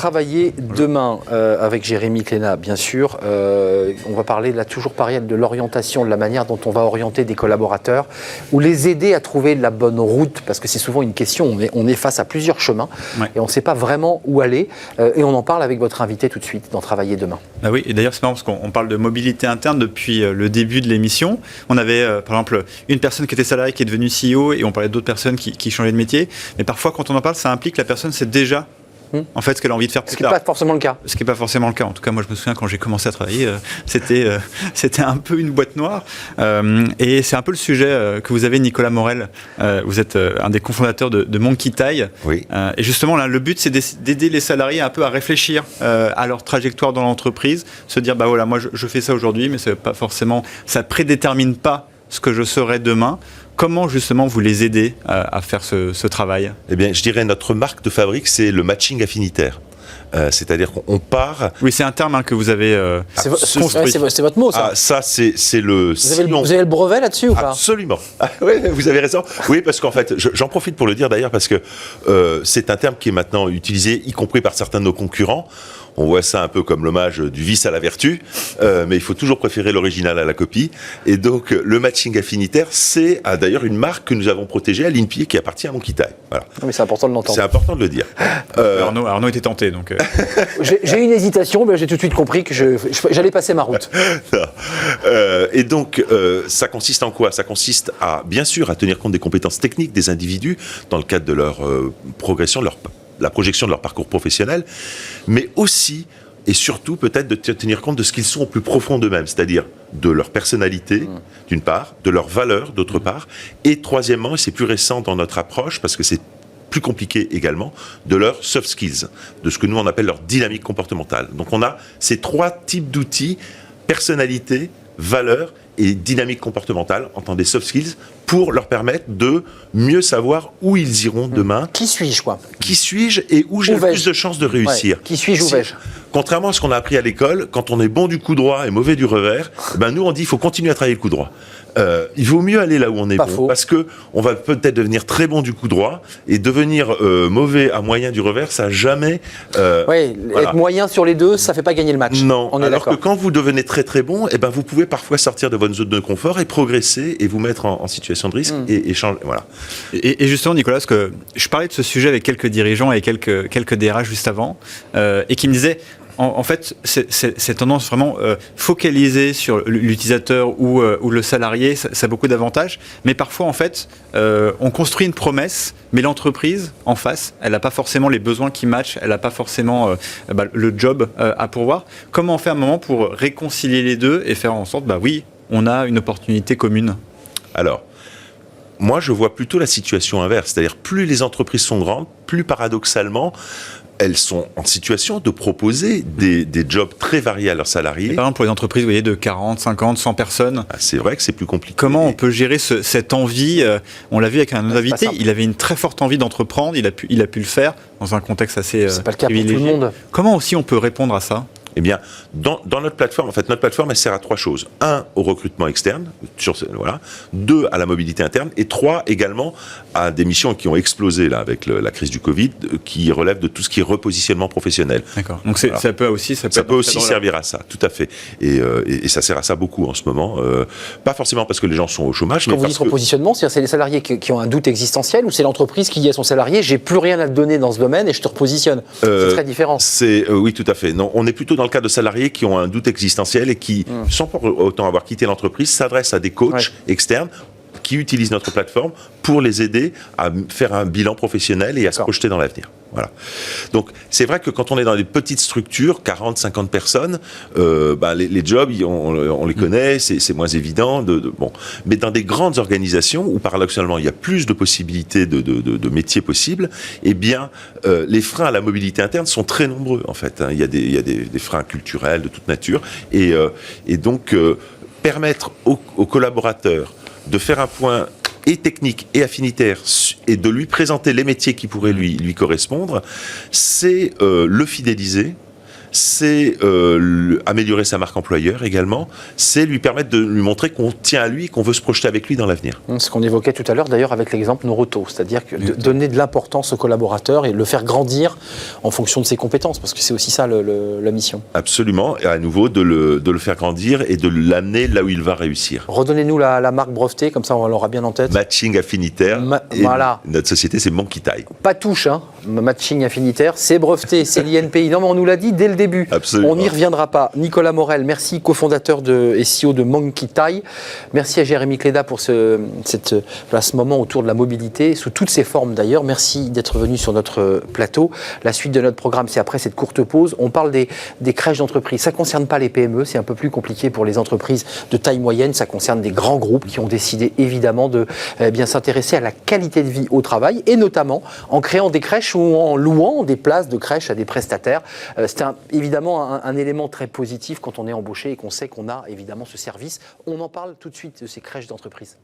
Travailler demain avec Jérémy Clénat, bien sûr. On va parler là toujours pareil de l'orientation, de la manière dont on va orienter des collaborateurs ou les aider à trouver la bonne route, parce que c'est souvent une question. On est face à plusieurs chemins et on ne sait pas vraiment où aller. Et on en parle avec votre invité tout de suite dans Travailler demain. Ah oui, et d'ailleurs c'est marrant parce qu'on parle de mobilité interne depuis le début de l'émission. On avait par exemple une personne qui était salariée qui est devenue CEO et on parlait d'autres personnes qui changeaient de métier. Mais parfois quand on en parle, ça implique que la personne sait déjà en fait ce qu'elle a envie de faire plus tard. Ce qui n'est pas forcément le cas. Ce qui n'est pas forcément le cas. En tout cas, moi je me souviens quand j'ai commencé à travailler, c'était un peu une boîte noire. Et c'est un peu le sujet que vous avez, Nicolas Morel. Vous êtes un des cofondateurs de Monkey Tie. Oui. Et justement, là, le but, c'est d'aider les salariés un peu à réfléchir à leur trajectoire dans l'entreprise. Se dire, bah voilà, moi je fais ça aujourd'hui, mais pas forcément, ça ne prédétermine pas ce que je serai demain. Comment justement vous les aidez à faire ce travail ? Eh bien, je dirais notre marque de fabrique, c'est le matching affinitaire. C'est-à-dire qu'on part... Oui, c'est un terme que vous avez construit. C'est votre mot, ça. Ah, ça, c'est le... Vous avez le brevet là-dessus ou pas ? Absolument. Ah, oui, vous avez raison. Oui, parce qu'en fait, j'en profite pour le dire d'ailleurs, parce que c'est un terme qui est maintenant utilisé, y compris par certains de nos concurrents. On voit ça un peu comme l'hommage du vice à la vertu, mais il faut toujours préférer l'original à la copie. Et donc, le matching affinitaire, c'est d'ailleurs une marque que nous avons protégée à l'INPI qui appartient à Monkey Tie. Voilà. Mais c'est important de l'entendre. C'est important de le dire. Arnaud était tenté, donc... J'ai une hésitation, mais j'ai tout de suite compris que j'allais passer ma route. Et donc, ça consiste en quoi ? Ça consiste bien sûr, à tenir compte des compétences techniques des individus dans le cadre de leur progression, la projection de leur parcours professionnel, mais aussi et surtout peut-être de tenir compte de ce qu'ils sont au plus profond d'eux-mêmes, c'est-à-dire de leur personnalité, d'une part, de leurs valeurs, d'autre part, et troisièmement, et c'est plus récent dans notre approche, parce que c'est plus compliqué également, de leurs soft skills, de ce que nous on appelle leur dynamique comportementale. Donc on a ces trois types d'outils, personnalité, valeurs et dynamique comportementale, entendez soft skills, pour leur permettre de mieux savoir où ils iront demain. Qui suis-je, quoi ? Qui suis-je et où j'ai le plus de chances de réussir. Qui suis-je, où vais-je ? Contrairement à ce qu'on a appris à l'école, quand on est bon du coup droit et mauvais du revers, nous on dit qu'il faut continuer à travailler le coup droit. Il vaut mieux aller là où on est bon, parce que on va peut-être devenir très bon du coup droit et devenir mauvais à moyen du revers, ça n'a jamais... Être moyen sur les deux, ça ne fait pas gagner le match. Non, alors que quand vous devenez très très bon, vous pouvez parfois sortir de votre zone de confort et progresser et vous mettre en situation de risque et changer. Voilà. Et justement, Nicolas, parce que je parlais de ce sujet avec quelques dirigeants et quelques DRH juste avant, et qui me disaient... En fait, cette tendance vraiment focalisée sur l'utilisateur ou le salarié, ça a beaucoup d'avantages. Mais parfois, en fait, on construit une promesse, mais l'entreprise, en face, elle n'a pas forcément les besoins qui matchent, elle n'a pas forcément le job à pourvoir. Comment on fait un moment pour réconcilier les deux et faire en sorte, oui, on a une opportunité commune ? Alors, moi, je vois plutôt la situation inverse. C'est-à-dire, plus les entreprises sont grandes, plus paradoxalement, elles sont en situation de proposer des jobs très variés à leurs salariés. Et par exemple, pour les entreprises, vous voyez, de 40, 50, 100 personnes. C'est vrai que c'est plus compliqué. Comment on peut gérer cette envie ? On l'a vu avec un invité, il avait une très forte envie d'entreprendre, il a pu le faire dans un contexte assez c'est pas le cas pour tout le monde. Comment aussi on peut répondre à ça ? Eh bien, dans notre plateforme, notre plateforme, elle sert à trois choses. 1, au recrutement externe, 2, à la mobilité interne, et 3, également, à des missions qui ont explosé là, avec la crise du Covid, qui relèvent de tout ce qui est repositionnement professionnel. D'accord. Donc ça peut aussi servir à ça, tout à fait. Et ça sert à ça beaucoup en ce moment. Pas forcément parce que les gens sont au chômage. Quand vous dites repositionnement, c'est les salariés qui ont un doute existentiel, ou c'est l'entreprise qui dit à son salarié, j'ai plus rien à te donner dans ce domaine et je te repositionne. C'est très différent. Oui, tout à fait. Non, on est plutôt dans le cas de salariés qui ont un doute existentiel et qui, sans pour autant avoir quitté l'entreprise, s'adressent à des coachs externes qui utilisent notre plateforme pour les aider à faire un bilan professionnel et à se projeter dans l'avenir. Voilà. Donc, c'est vrai que quand on est dans des petites structures, 40, 50 personnes, les jobs, on les connaît, c'est moins évident. Mais dans des grandes organisations où, paradoxalement, il y a plus de possibilités de métiers possibles, les freins à la mobilité interne sont très nombreux, en fait. Il y a des freins culturels de toute nature. Et donc, permettre aux collaborateurs de faire un point et technique et affinitaire et de lui présenter les métiers qui pourraient lui correspondre, c'est le fidéliser, c'est améliorer sa marque employeur également, c'est lui permettre de lui montrer qu'on tient à lui, qu'on veut se projeter avec lui dans l'avenir. Ce qu'on évoquait tout à l'heure d'ailleurs avec l'exemple Noroto, c'est-à-dire que donner de l'importance au collaborateur et le faire grandir en fonction de ses compétences, parce que c'est aussi ça la mission. Absolument, et à nouveau de le faire grandir et de l'amener là où il va réussir. Redonnez-nous la marque brevetée, comme ça on l'aura bien en tête. Matching affinitaire, voilà. Notre société c'est Monkey Tie. Pas touche, hein. Matching affinitaire, c'est breveté, c'est l'INPI. Non mais on nous l'a dit dès le début. Absolument. On n'y reviendra pas. Nicolas Morel, merci, cofondateur et CEO de Monkey Tie. Merci à Jérémy Cléda pour ce moment autour de la mobilité, sous toutes ses formes d'ailleurs. Merci d'être venu sur notre plateau. La suite de notre programme, c'est après cette courte pause. On parle des crèches d'entreprise. Ça ne concerne pas les PME, c'est un peu plus compliqué pour les entreprises de taille moyenne. Ça concerne des grands groupes qui ont décidé évidemment de bien s'intéresser à la qualité de vie au travail, et notamment en créant des crèches ou en louant des places de crèche à des prestataires. C'est évidemment un élément très positif quand on est embauché et qu'on sait qu'on a évidemment ce service. On en parle tout de suite de ces crèches d'entreprise.